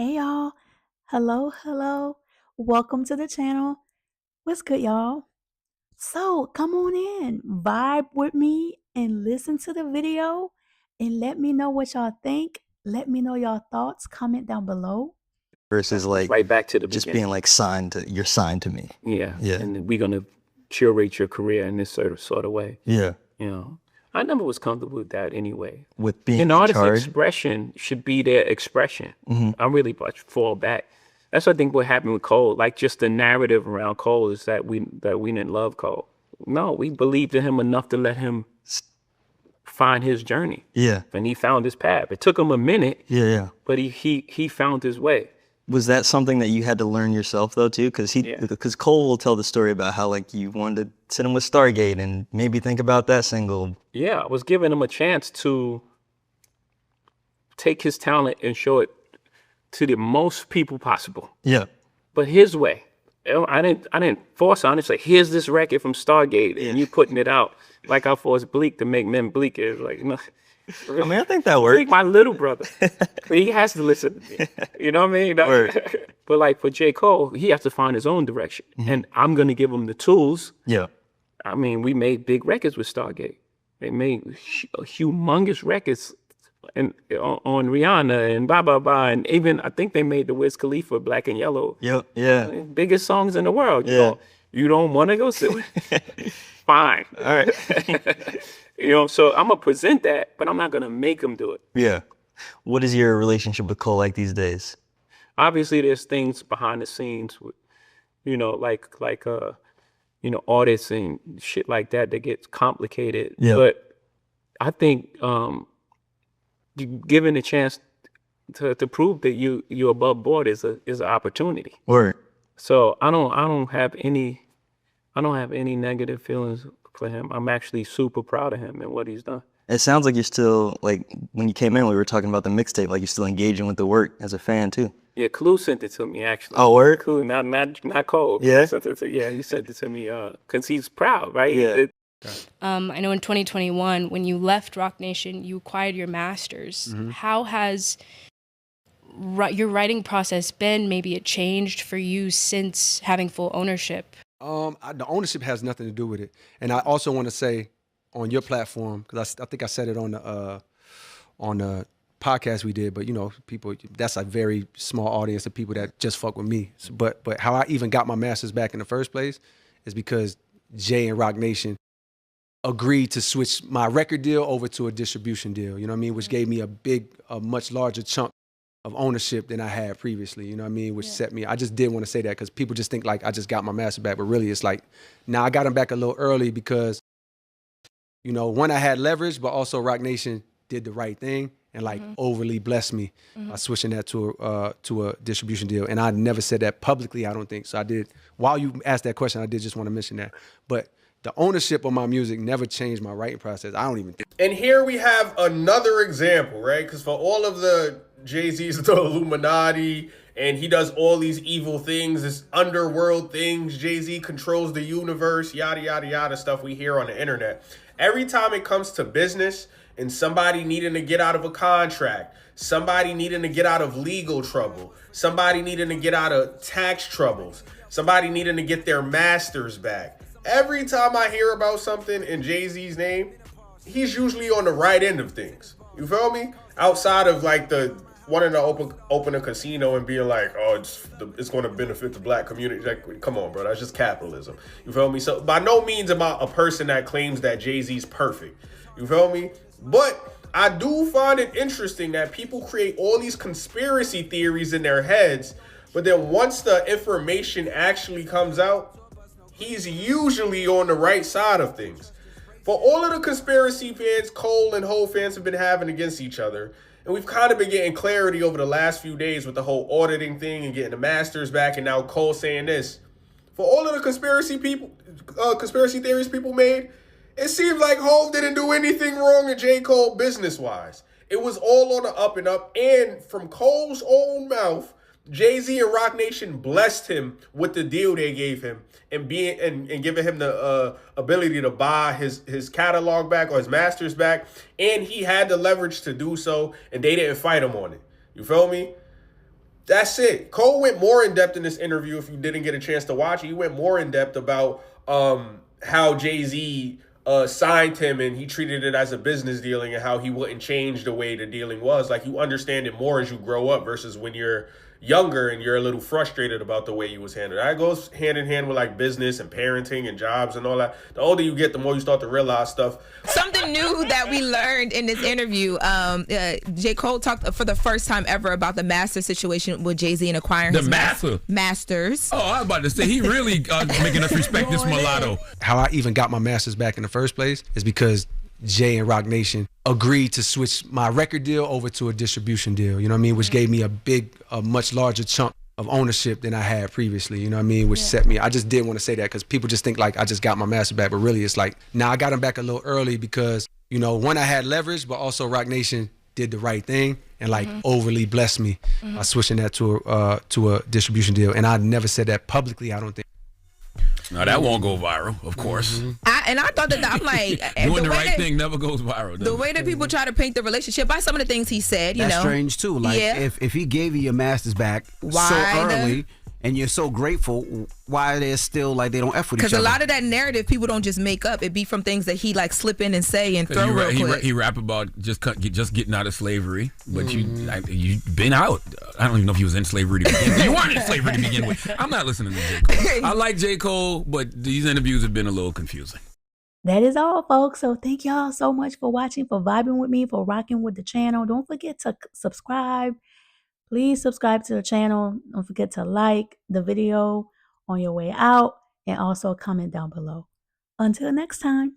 Hey y'all. Hello, hello. Welcome to the channel. What's good, y'all? So come on in, vibe with me and listen to the video and let me know what y'all think. Let me know your thoughts. Comment down below. Versus It's like right back to the just beginning. being like you're signed to me. Yeah. Yeah. And we're gonna curate your career in this sort of way. Yeah. You know. I never was comfortable with that anyway. With being An in artist's charge. expression should be their expression. Mhm. I really fall back. That's what I think what happened with Cole. Like just the narrative around Cole is that we didn't love Cole. No, we believed in him enough to let him find his journey. Yeah. And he found his path. It took him a minute, Yeah. but he found his way. Was that something that you had to learn yourself though too? Yeah. Because Cole will tell the story about how like you wanted to sit him with Stargate and maybe think about that single. Yeah, I was giving him a chance to take his talent and show it to the most people possible, Yeah. but his way. I didn't force on it. It's like, here's this record from Stargate, and you putting it out like I forced Bleak to make Men Bleak. It's like, no. I mean, I think that Bleak, worked. my little brother, he has to listen to me. You know what I mean? Word. But like for J. Cole, he has to find his own direction, and I'm gonna give him the tools. Yeah. I mean, we made big records with Stargate. They made humongous records and on Rihanna and blah blah blah, and even I think they made the Wiz Khalifa Black and Yellow, Yep. Yeah. biggest songs in the world. Yeah. You don't want to go sit with fine. All right. So I'm gonna present that, but I'm not gonna make them do it. Yeah. What is your relationship with Cole like these days? Obviously, there's things behind the scenes with, like artists and shit like that gets complicated. Yeah. But I think you given a chance to prove that you're above board is an opportunity. Word. So I don't have any negative feelings for him. I'm actually super proud of him and what he's done. It sounds like you're still like when you came in, we were talking about the mixtape. Like you're still engaging with the work as a fan too. Yeah, Clue sent it to me actually. Oh, word. Clue, not Cole. Yeah? He sent it to me because he's proud, right? Yeah. I know in 2021, when you left Rock Nation, you acquired your master's. How has your writing process been? Maybe it changed for you since having full ownership. The ownership has nothing to do with it. And I also want to say on your platform, because I think I said it on the podcast we did, but people, that's a very small audience of people that just fuck with me. So, but how I even got my master's back in the first place is because Jay and Rock Nation agreed to switch my record deal over to a distribution deal, you know what I mean? Which gave me a much larger chunk of ownership than I had previously, you know what I mean? Which set me, I just did want to say that because people just think like I just got my master back, but really it's like, now I got him back a little early because, one, I had leverage, but also Rock Nation did the right thing and like overly blessed me by switching that to a distribution deal. And I never said that publicly, I don't think. So I did, while you asked that question, I did just want to mention that. But the ownership of my music never changed my writing process. I don't even think. And here we have another example, right? Because for all of the Jay-Z's the Illuminati, and he does all these evil things, this underworld things, Jay-Z controls the universe, yada, yada, yada stuff we hear on the internet. Every time it comes to business and somebody needing to get out of a contract, somebody needing to get out of legal trouble, somebody needing to get out of tax troubles, somebody needing to get their masters back, every time I hear about something in Jay-Z's name, he's usually on the right end of things. You feel me? Outside of like the wanting to open a casino and being like, oh, it's going to benefit the black community. Like, come on, bro. That's just capitalism. You feel me? So by no means am I a person that claims that Jay-Z's perfect. You feel me? But I do find it interesting that people create all these conspiracy theories in their heads, but then once the information actually comes out, he's usually on the right side of things. For all of the conspiracy fans Cole and HOV fans have been having against each other, and we've kind of been getting clarity over the last few days with the whole auditing thing and getting the masters back, and now Cole saying this. For all of the conspiracy theories people made, it seems like HOV didn't do anything wrong to J. Cole business-wise. It was all on the up and up, and from Cole's own mouth, Jay-Z and Rock Nation blessed him with the deal they gave him and giving him the ability to buy his catalog back or his masters back, and he had the leverage to do so, and they didn't fight him on it. You feel me? That's it. Cole went more in depth in this interview. If you didn't get a chance to watch it, he went more in depth about how Jay-Z signed him and he treated it as a business dealing and how he wouldn't change the way the dealing was. Like, you understand it more as you grow up versus when you're younger and you're a little frustrated about the way you was handled. That goes hand in hand with like business and parenting and jobs and all that. The older you get, the more you start to realize stuff. Something new that we learned in this interview, J. Cole talked for the first time ever about the master situation with Jay-Z and acquiring his masters. Oh, I was about to say, he really making us respect this mulatto. How I even got my masters back in the first place is because Jay and Roc Nation agreed to switch my record deal over to a distribution deal, you know what I mean? Which gave me a much larger chunk of ownership than I had previously, you know what I mean? Which set me, I just did want to say that because people just think like I just got my master back, but really it's like, nah, I got him back a little early because, you know, one, I had leverage, but also Roc Nation did the right thing and like overly blessed me by switching that to a distribution deal. And I never said that publicly, I don't think. No, that won't go viral, of course. And I thought that, I'm like, doing the right thing never goes viral. The way that people try to paint the relationship by some of the things he said, you know. That's strange too. Like if he gave you your masters back so early and you're so grateful, why they're still like they don't F with each other? Because a lot of that narrative people don't just make up. It be from things that he like slip in and say and throw real quick. He rap about just getting out of slavery, but you've been out. I don't even know if he was in slavery to begin with. You weren't in slavery to begin with. I'm not listening to J. Cole. I like J. Cole, but these interviews have been a little confusing. That is all, folks. So thank y'all so much for watching, for vibing with me, for rocking with the channel. Don't forget to subscribe. Please subscribe to the channel. Don't forget to like the video on your way out and also comment down below. Until next time.